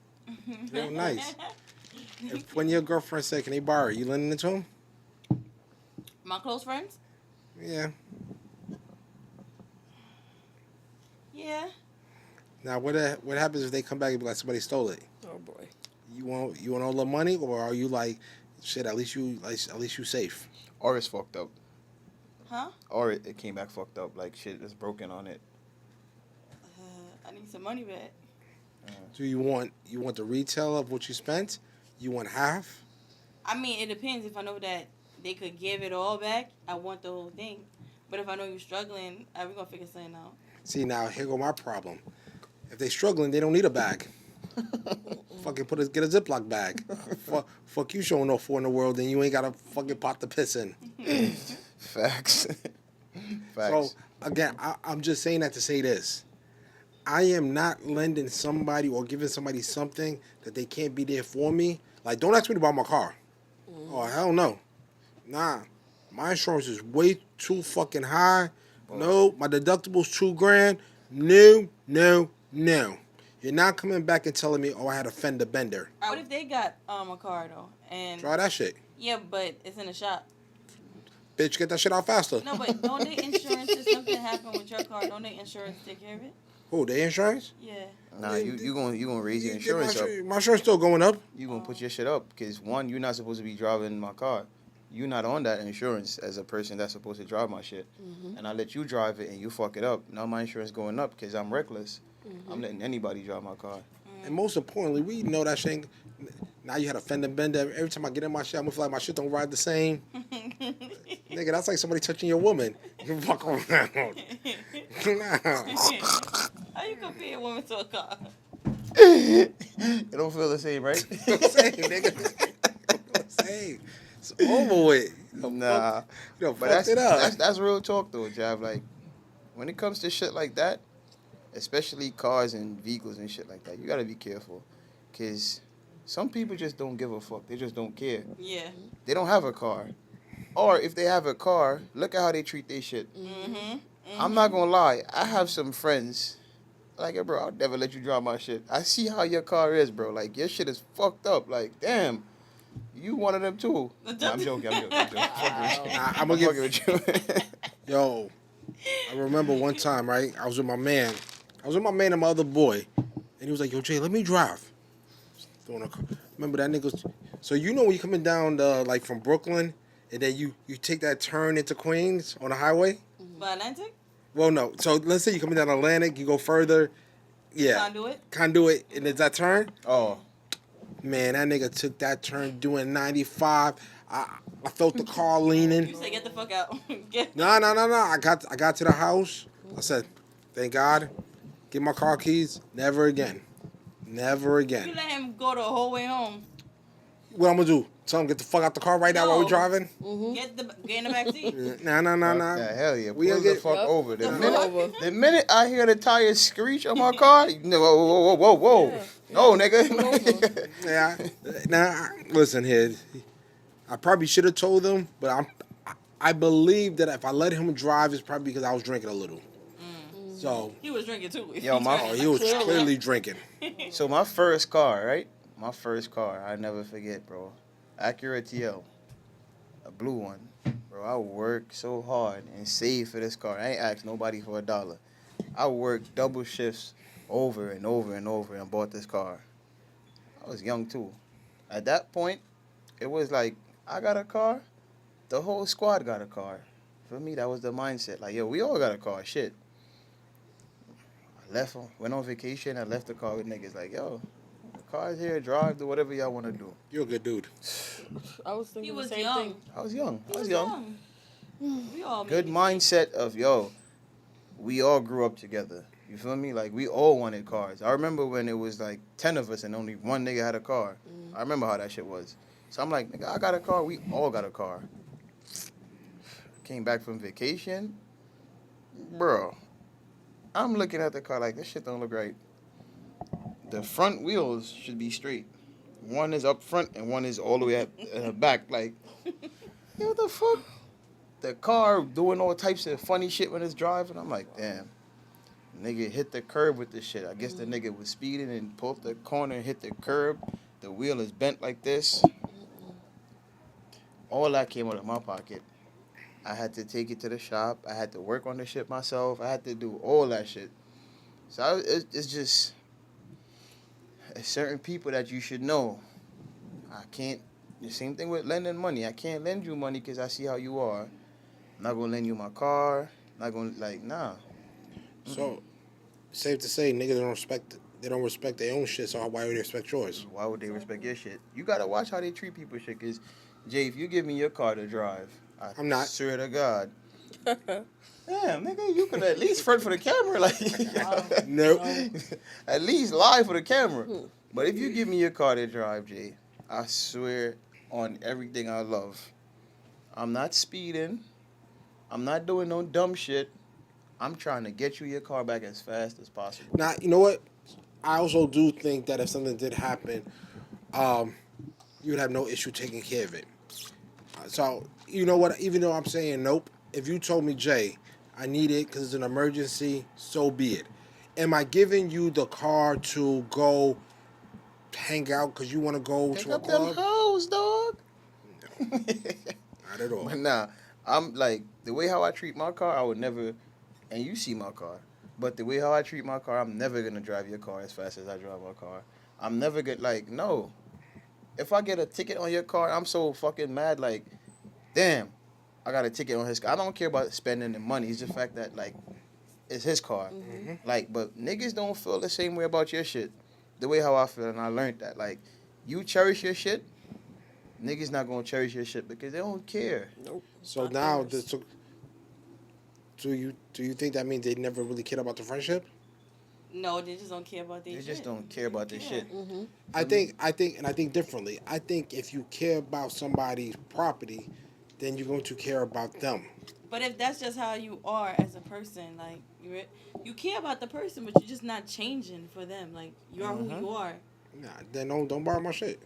Real nice. When your girlfriend said, "Can they borrow it?" You lending it to him? My close friends? Yeah. Yeah. Now what happens if they come back and be like somebody stole it? Oh boy. You want all the money, or are you like, shit? At least you safe. Or it's fucked up. Huh? Or it came back fucked up. Like shit is broken on it. I need some money back. Do you want the retail of what you spent? You want half? I mean, it depends. If I know that they could give it all back, I want the whole thing. But if I know you're struggling, we're going to figure something out. See, now here go my problem. If they struggling, they don't need a bag. Fucking get a Ziploc bag. Fuck you showing off for in the world, and you ain't got a fucking pot to piss in. Facts. Facts. So again, I'm just saying that to say this. I am not lending somebody or giving somebody something that they can't be there for me. Like, don't ask me to buy my car. Oh, hell no. Nah. My insurance is way too fucking high. No, my deductible's $2,000. No. You're not coming back and telling me, oh, I had a fender bender. What if they got a car, though? And Try that shit. yeah, but it's in the shop. Bitch, get that shit out faster. No, but don't they insurance, if something happened with your car, don't they insurance take care of it? Who, they insurance? Yeah. Nah, you gonna raise your insurance up. My insurance still going up. You gonna put your shit up because one, you're not supposed to be driving my car. You're not on that insurance as a person that's supposed to drive my shit. And I let you drive it and you fuck it up. Now my insurance going up because I'm reckless. I'm letting anybody drive my car. And most importantly, we know that shit. Now you had a fender bender. Every time I get in my shit, I'm gonna feel like my shit don't ride the same. Nigga, that's like somebody touching your woman. You fuck around. How you compare a woman to a car? It don't feel the same, right? I'm saying, nigga. I'm saying. It's over with. Nah. Yo, But fucked it up. that's real talk though, Jav. Like when it comes to shit like that, especially cars and vehicles and shit like that, you gotta be careful. Cause some people just don't give a fuck. They just don't care. Yeah. They don't have a car. Or if they have a car, look at how they treat their shit. I'm not gonna lie. I have some friends. Like, bro, I'll never let you drive my shit. I see how your car is, bro. Like, your shit is fucked up. Like, damn. You one of them, too. Nah, I'm joking. I'm gonna fucking get. with you. Yo, I remember one time, right? I was with my man and my other boy, and he was like, "Yo, Jay, let me drive." Remember that nigga? So you know when you're coming down like from Brooklyn, and then you take that turn into Queens on the highway. By Atlantic? Well, no. So let's say you're coming down Atlantic, you go further. Yeah. Conduit, and there's that turn. Oh. Man, that nigga took that turn doing 95. I felt the car leaning. You say get the fuck out. No. I got to the house. I said, thank God. Get my car keys. Never again. Never again. You let him go the whole way home. What I'm gonna do? Tell him get the fuck out the car right now while we're driving? Get in the back seat. Nah. Yeah, hell yeah. We Pull gonna the get fuck over. over. The minute I hear the tires screech on my car, whoa. Yeah. No, nigga. Yeah. Now, listen here. I probably should have told them, but I believe that if I let him drive, it's probably because I was drinking a little. So, He was drinking too. Yo, my- oh, he was Clearly. clearly drinking. So my first car, right? My first car, I never forget, bro. Acura TL, a blue one. Bro, I worked so hard and saved for this car. I ain't asked nobody for $1. I worked double shifts over and over and over and bought this car. I was young too. At that point, it was like, I got a car, the whole squad got a car. For me, that was the mindset. Like, yo, we all got a car. Shit. I left, went on vacation. I left the car with niggas. Like, yo, the car's here. Drive, do whatever y'all want to do. You're a good dude. I was thinking He the was same young. thing. I was young. He I was was young. young. We all Good made mindset of, yo, we all grew up together. You feel me? Like, we all wanted cars. I remember when it was like 10 of us and only one nigga had a car. I remember how that shit was. So I'm like, nigga, I got a car. We all got a car. Came back from vacation. Bro, I'm looking at the car like, this shit don't look right. The front wheels should be straight. One is up front and one is all the way at the back. Like, yo, what the fuck? The car doing all types of funny shit when it's driving. I'm like, damn. Nigga hit the curb with this shit. I guess the nigga was speeding and pulled the corner and hit the curb. The wheel is bent like this. All that came out of my pocket. I had to take it to the shop. I had to work on the shit myself. I had to do all that shit. So it's just certain people that you should know. I can't. The same thing with lending money. I can't lend you money because I see how you are. I'm not gonna lend you my car. Not gonna nah. So, safe to say, niggas don't respect. They don't respect their own shit. So why would they respect yours? Why would they respect your shit? You gotta watch how they treat people shit. Cause Jay, if you give me your car to drive, I'm not. Swear to God. Damn, nigga, you could at least front for the camera, like. Nope. At least lie for the camera. But if you give me your car to drive, Jay, I swear on everything I love, I'm not speeding. I'm not doing no dumb shit. I'm trying to get you your car back as fast as possible. Now, you know what? I also do think that if something did happen, you would have no issue taking care of it. So, you know what? Even though I'm saying nope, if you told me, Jay, I need it because it's an emergency, so be it. Am I giving you the car to go hang out because you want to go Pick to a up them club? hoes, dog. Not at all. But nah, I'm like, the way how I treat my car, I would never, and you see my car, but the way how I treat my car, I'm never going to drive your car as fast as I drive my car. I'm never going to, like, no. If I get a ticket on your car, I'm so fucking mad, like, damn, I got a ticket on his car. I don't care about spending the money. It's the fact that, like, it's his car. Like, but niggas don't feel the same way about your shit. The way how I feel, and I learned that. Like, you cherish your shit, niggas not gonna cherish your shit because they don't care. Nope. So Not now, theirs. do you think that means they never really cared about the friendship? No, they just don't care about their They shit. just don't care about their shit. I think differently. I think if you care about somebody's property, then you're going to care about them. But if that's just how you are as a person, like you care about the person, but you're just not changing for them. Like you are who you are. Nah, then don't borrow my shit.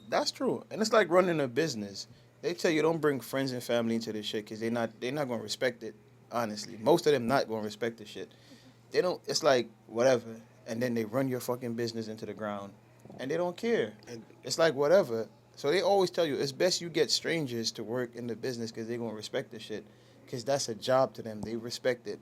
That's true, and it's like running a business. They tell you don't bring friends and family into this shit because they're not gonna respect it. Honestly, most of them not gonna respect the shit. They don't. It's like whatever, and then they run your fucking business into the ground, and they don't care. And It's like whatever. So they always tell you it's best you get strangers to work in the business because they're gonna respect the shit, because that's a job to them. They respect it.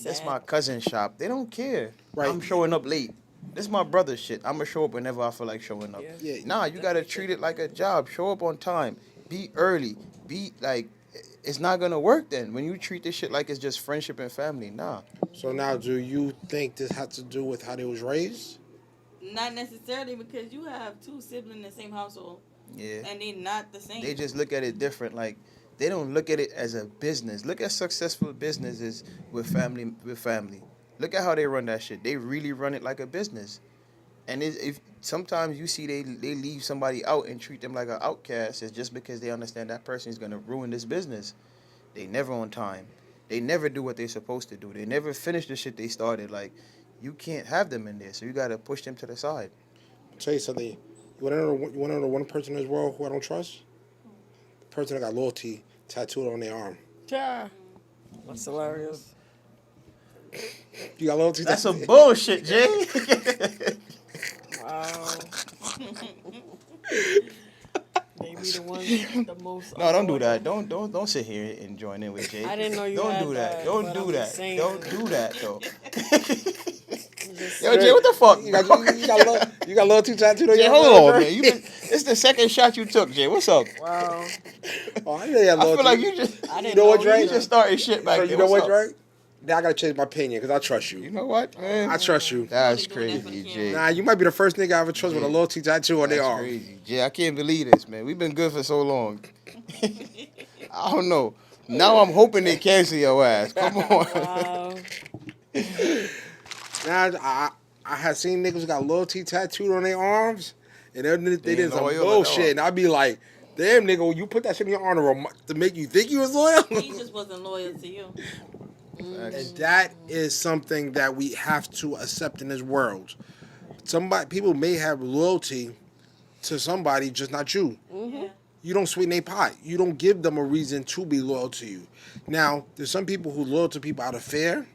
That's Sad. my cousin's shop. They don't care. Right. I'm showing up late. This is my brother's shit. I'm gonna show up whenever I feel like showing up. Yeah. Yeah. Nah, you gotta treat it like a job. Show up on time. Be early. Be like, it's not gonna work then when you treat this shit like it's just friendship and family. Nah. So now, do you think this had to do with how they was raised? Not necessarily, because you have two siblings in the same household Yeah. and they not the same. They just look at it different. Like, they don't look at it as a business. Look at successful businesses with family. Look at how they run that shit. They really run it like a business. And if sometimes you see they leave somebody out and treat them like an outcast, it's just because they understand that person is gonna ruin this business. They never on time. They never do what they're supposed to do. They never finish the shit they started. Like, you can't have them in there, so you gotta push them to the side. I'll tell you something. You want to know the one person in this world who I don't trust? person that got loyalty tattooed on their arm. Yeah. That's hilarious. You got loyalty That's some tattooed? bullshit, Jay. Wow. They be the ones the most. No, don't do that. annoying. Don't sit here and join in with Jay. I didn't know you Don't had do that. that, Don't but do I'm that. just saying. Don't do that though. Just- Yo, Jay, what the fuck? You got loyalty tattooed on Jay, your hold arm, on, man. It's the second shot you took, Jay. What's up? Wow. Oh, I know you got I loyalty. feel like you just. I You didn't know what, Dre? You just started shit back So there. you know What's what, up? Dre? Now I gotta change my opinion because I trust You you. know what, man? I trust you. That's Only doing that for crazy, the Jay. Nah, you might be the first nigga I ever trust with a Yeah. loyalty tattoo on their That's arm. crazy, Jay. I can't believe this, man. We've been good for so long. I don't know. Now I'm hoping they cancel your ass. Come on. Wow. Nah, I had seen niggas got loyalty tattooed on their arms, and they They did some loyal at all. bullshit. And I'd be like, damn, nigga, you put that shit in your arm to make you think you was loyal? He just wasn't loyal to you. And that is something that we have to accept in this world. People may have loyalty to somebody, just not you. Yeah. You don't sweeten their pot. You don't give them a reason to be loyal to you. Now, there's some people who loyal to people out of fear.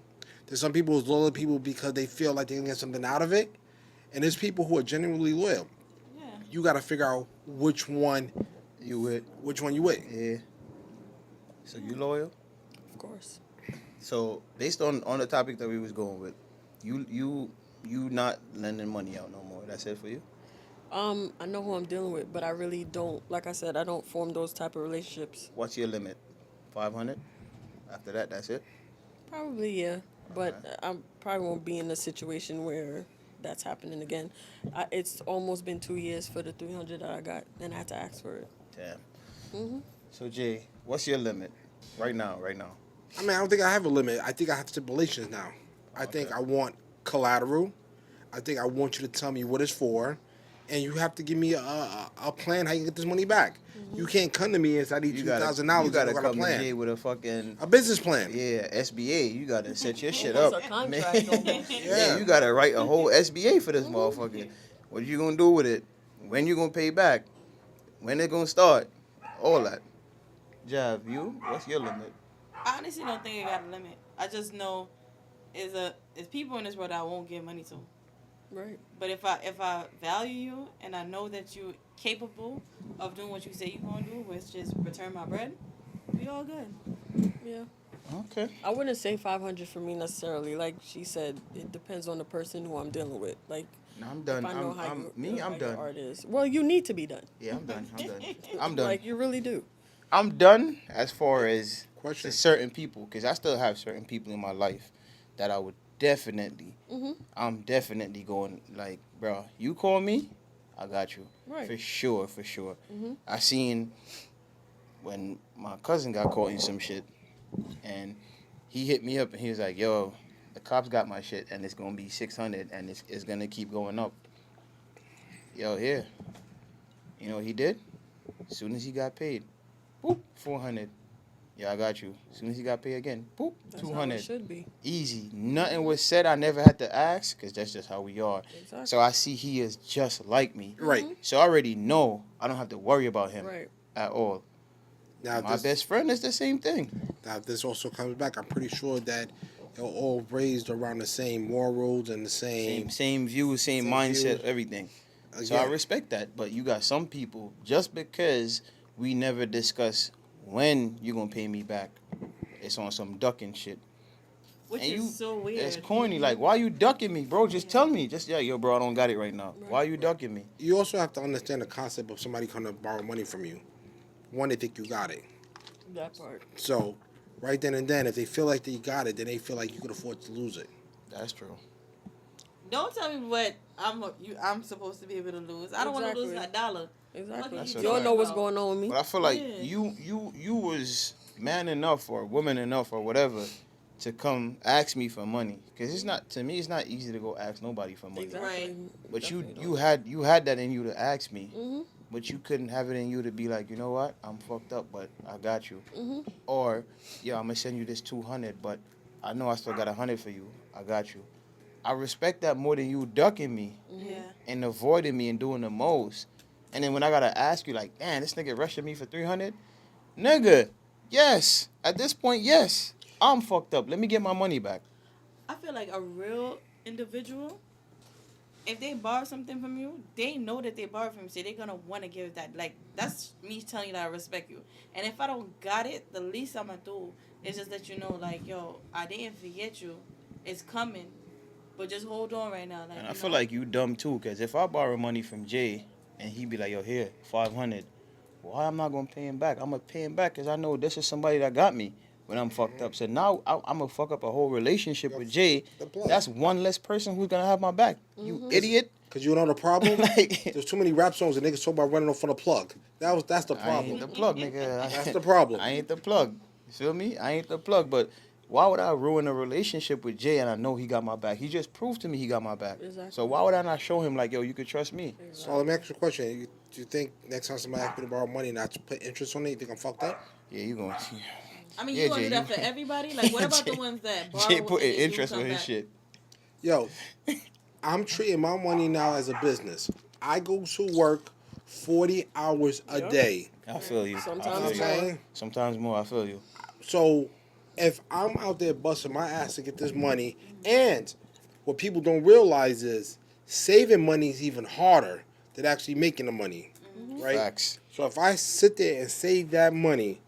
There's some people who's loyal to people because they feel like they can get something out of it. And there's people who are genuinely loyal. Yeah. You got to figure out which one You with? you with. Yeah. So you loyal? Of course. So based on the topic that we was going with, you not lending money out no more. That's it for you? I know who I'm dealing with, but I really don't. Like I said, I don't form those type of relationships. What's your limit? 500? After that, that's it? Probably, yeah. But I probably won't be in a situation where that's happening again. It's almost been 2 years for the 300 that I got, and I had to ask for it. Damn. Mhm. So Jay, what's your limit? Right now. I mean, I don't think I have a limit. I think I have stipulations now. I think I want collateral. I think I want you to tell me what it's for. And you have to give me a plan how you can get this money back. You can't come to me and say I need You $2,000. You gotta I got a come to plan. Jay with a fucking A business plan. yeah SBA. You gotta set your shit Almost up, a contract, man. almost. Yeah, you gotta write a whole SBA for this motherfucker. What you gonna do with it? When you gonna pay back? When it gonna start? All that. Jav, what's your limit? I honestly don't think I got a limit. I just know is people in this world I won't give money to. Right. But if I value you and I know that you're capable of doing what you say you're gonna do, which is return my bread, we all good. Yeah. Okay. I wouldn't say 500 for me necessarily. Like she said, it depends on the person who I'm dealing with. Like, No, I'm done. if I know how I'm your done. art is. Well, you need to be done. Yeah, I'm done. I'm done. Like, you really do. I'm done as far as Question. to certain people, because I still have certain people in my life that I would definitely, I'm definitely going, like, bro, you call me, I got you. Right. For sure. I seen when my cousin got caught in some shit, and he hit me up and he was like, yo, the cops got my shit and it's going to be 600 and it's going to keep going up. Yo, here. You know what he did? As soon as he got paid, boop, 400. Yeah, I got you. As soon as he got paid again, boop, That's how 200. it should be. Easy. Nothing was said. I never had to ask because that's just how we are. Exactly. So I see he is just like me. Right. So I already know I don't have to worry about him Right. at all. Now, My best friend is the same thing. Now, this also comes back. I'm pretty sure that they're all raised around the same morals and the Same views, same Same mindset, views. everything. So I Again. respect that. But you got some people, just because we never discuss when you're going to pay me back, it's on some ducking shit. Which And is so weird. It's corny. Like, why you ducking me, bro? Just tell me. Just, yo, bro, I don't got it right now. Why you ducking me? You also have to understand the concept of somebody coming to borrow money from you. One, they think you got it. That part. So, right then and then, if they feel like they got it, then they feel like you could afford to lose it. That's true. Don't tell me what I'm supposed to be able to lose. I don't want to lose Exactly. a dollar. Exactly. That's You a don't fact. know what's going on with me. But I feel like Yeah. you was man enough or woman enough or whatever to come ask me for money. Because it's not, to me, it's not easy to go ask nobody for money. Exactly. Right. But Definitely you had that in you to ask me. Mhm. But you couldn't have it in you to be like, you know what, I'm fucked up, but I got you. Mhm. Or, yeah, I'm gonna send you this 200, but I know I still got 100 for you. I got you. I respect that more than you ducking me Yeah. and avoiding me and doing the most. And then when I gotta ask you, like, damn, this nigga rushing me for 300, Nigga, yes. At this point, yes. I'm fucked up. Let me get my money back. I feel like a real individual, if they borrow something from you, they know that they borrowed from you, so they're gonna want to give that. Like, that's me telling you that I respect you. And if I don't got it, the least I'm gonna do is just let you know, like, yo, I didn't forget you. It's coming, but just hold on right now. Like, And I feel like you dumb too, because if I borrow money from Jay and he be like, yo, here, 500, why I'm not gonna pay him back? I'm gonna pay him back because I know this is somebody that got me when I'm fucked up. So now I'm gonna fuck up a whole relationship with Jay. The plug. That's one less person who's gonna have my back. You idiot. Cause you know the problem. Like, There's too many rap songs and niggas talk about running off on the plug. That's the I ain't problem. the plug, nigga. That's the problem. I ain't the plug. You feel me? I ain't the plug. But why would I ruin a relationship with Jay and I know he got my back? He just proved to me he got my back. Exactly. So why would I not show him like, yo, you could trust me? So let me ask you a question. Do you think next time somebody asks me to borrow money not to put interest on it, you think I'm fucked up? Yeah, you going. I mean, Yeah, you gonna Jay, do that you- for everybody? Like, what about the Jay- ones that borrow Jay and putting they do interest come on his back? shit. Yo, I'm treating my money now as a business. I go to work 40 hours a Yep. day. I feel you. Sometimes I feel You know what you. I'm saying? Sometimes more. I feel you. So if I'm out there busting my ass to get this money, and what people don't realize is saving money is even harder than actually making the money, right? Facts. So if I sit there and save that money,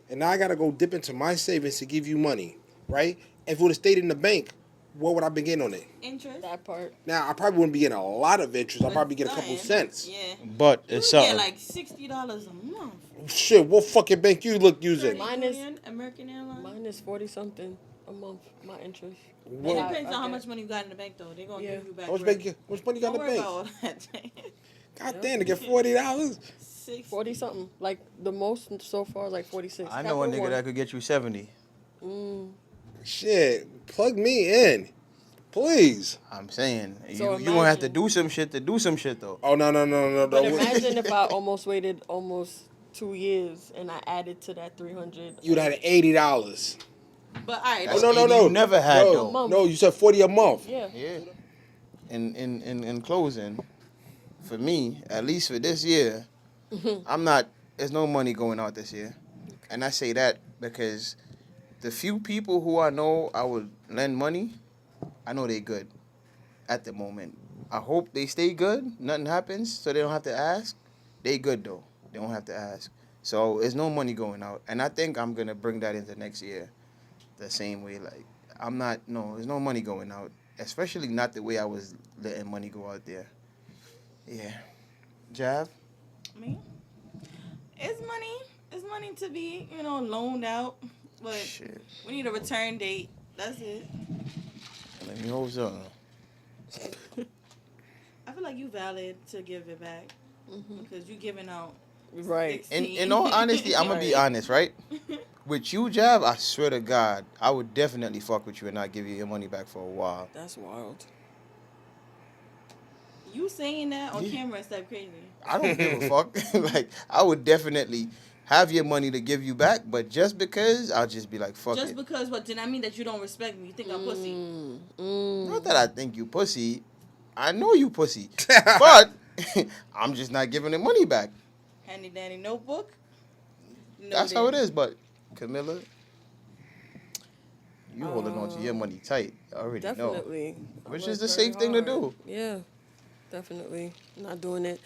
and now I gotta go dip into my savings to give you money, right? If it would have stayed in the bank, what would I be getting on it? Interest. That part. Now I probably wouldn't be getting a lot of interest. I'd But probably get a couple something. cents. Yeah. But You it's get something. like $60 a month. Shit, what fucking bank you look using? Mine is- American Airlines. Mine is 40 something a month. My interest. It What, I- depends on how okay. much money you got in the bank, though. They're gonna Yeah. give you back. how much bread. money you got Don't in worry the about bank? all that. God damn, to get $40. 40 something. Like the most so far is like 46. I know a Capital nigga One. that could get you 70. Shit, plug me in, please. I'm saying. So you gonna have to imagine- do some shit to do some shit though. Oh no. But imagine if I almost waited almost 2 years and I added to that 300. You'd have had $80. But all right. That's Oh no. you never had, no, though. A month. No, you said 40 a month. Yeah. Yeah. In closing, for me, at least for this year, I'm not. There's no money going out this year, and I say that because the few people who I know I would lend money, I know they good at the moment. I hope they stay good. Nothing happens, so they don't have to ask. They good though. They don't have to ask. So there's no money going out, and I think I'm gonna bring that into next year, the same way. Like I'm not. No, there's no money going out, especially not the way I was letting money go out there. Yeah, Jav. Me? It's money to be, loaned out. But Shit. we need a return date. That's it. Let me hold on. I feel like you valid to give it back. Because you giving out Right. 16. In all honesty, I'm gonna be Right. honest, right? With you, Jav, I swear to God, I would definitely fuck with you and not give you your money back for a while. That's wild. You saying that on Yeah. camera is that crazy. I don't give a fuck. Like, I would definitely have your money to give you back, but just because, I'll just be like, fuck Just it. because what? Did I mean that you don't respect me? You think I'm pussy? Not that I think you pussy. I know you pussy. But I'm just not giving the money back. Handy dandy notebook. That's how it is, but Camilla, you holding on to your money tight. I already know. Definitely. I Which work is the very safe thing to hard. do. Yeah. Definitely. Not doing it.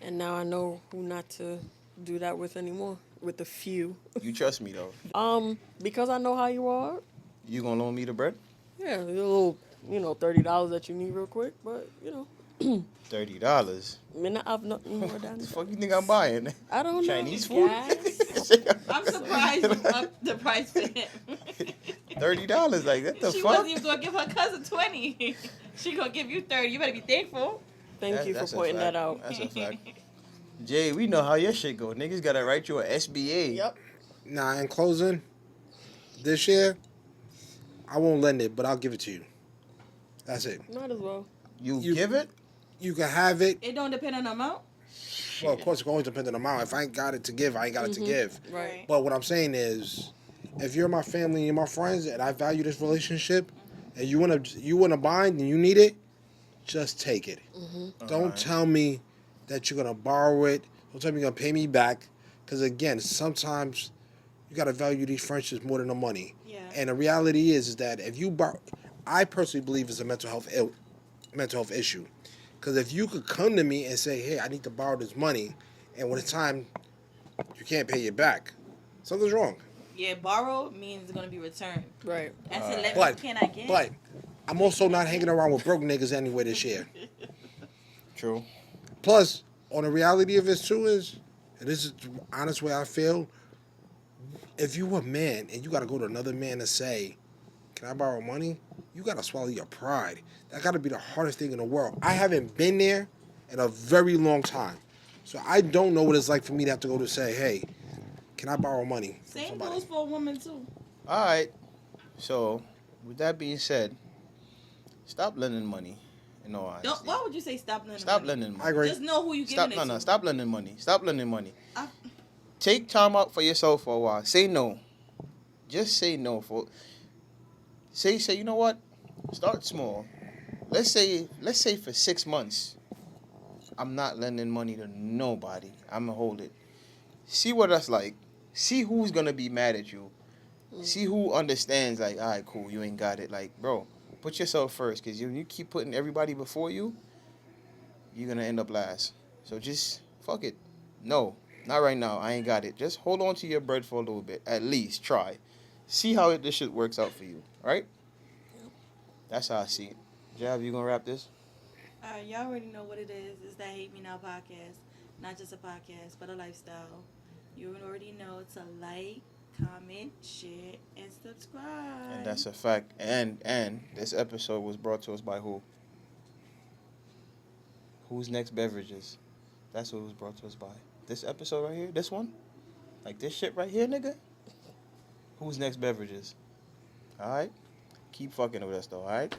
And now I know who not to do that with anymore. With the few. You trust me, though. Because I know how you are. You gonna loan me the bread? Yeah, a little, $30 that you need real quick, but $30. I mean, I've nothing more than The fuck you think I'm buying? I don't know. Chinese food? Gas? I'm surprised you upped the price for him. $30, like what the She fuck? wasn't even gonna give her cousin 20. She gonna give you 30. You better be thankful. Thank you for That's a pointing fact. that out. That's a fact. Jay, we know how your shit go. Niggas gotta write you a SBA. Yep. Now, in closing, this year, I won't lend it, but I'll give it to you. That's it. Might as well. You You- give it? You can have it. It don't depend on the amount. Well, of course, it always depends on the amount. If I ain't got it to give, I ain't got it to give. Right. But what I'm saying is, if you're my family and you're my friends, and I value this relationship, and you wanna bind and you need it, just take it. Don't Alright. tell me that you're gonna borrow it. Don't tell me you're gonna pay me back. Because again, sometimes you gotta value these friendships more than the money. Yeah. And the reality is that if you borrow, I personally believe it's a mental health issue. Because if you could come to me and say, hey, I need to borrow this money, and when it's time, you can't pay it back, something's wrong. Yeah, borrow means it's gonna be returned. Right. I said, let But, me, can I get? but I'm also not hanging around with broke niggas anyway this year. True. Plus, on the reality of it too is, and this is the honest way I feel, if you a man and you gotta go to another man to say, can I borrow money? You gotta swallow your pride. That gotta be the hardest thing in the world. I haven't been there in a very long time. So I don't know what it's like for me to have to go to say, hey, can I borrow money from Same somebody? goes for a woman too. All right. So, with that being said, stop lending money. In all honesty. Why would you say stop lending? Stop money? lending money. I agree. Just know who you Stop. giving it to. Stop lending money. Stop lending money. I- Take time out for yourself for a while. Say no. Just say no. Say you know what? Start small. Let's say for 6 months, I'm not lending money to nobody. I'm gonna hold it. See what that's like. See who's gonna be mad at you. See who understands. Like, all right, cool. You ain't got it. Like, bro, put yourself first. Cause you keep putting everybody before you, you're gonna end up last. So just fuck it. No, not right now. I ain't got it. Just hold on to your bread for a little bit. At least try. See how this shit works out for you. Right? That's how I see it. Jav, you gonna wrap this? y'all already know what it is. It's that Hate Me Now podcast. Not just a podcast, but a lifestyle. You already know to like, comment, share, and subscribe. And that's a fact. And this episode was brought to us by who? Who's Next Beverages? That's what it was brought to us by. This episode right here? This one? Like this shit right here, nigga? Who's Next Beverages? Alright? Keep fucking with us though, alright?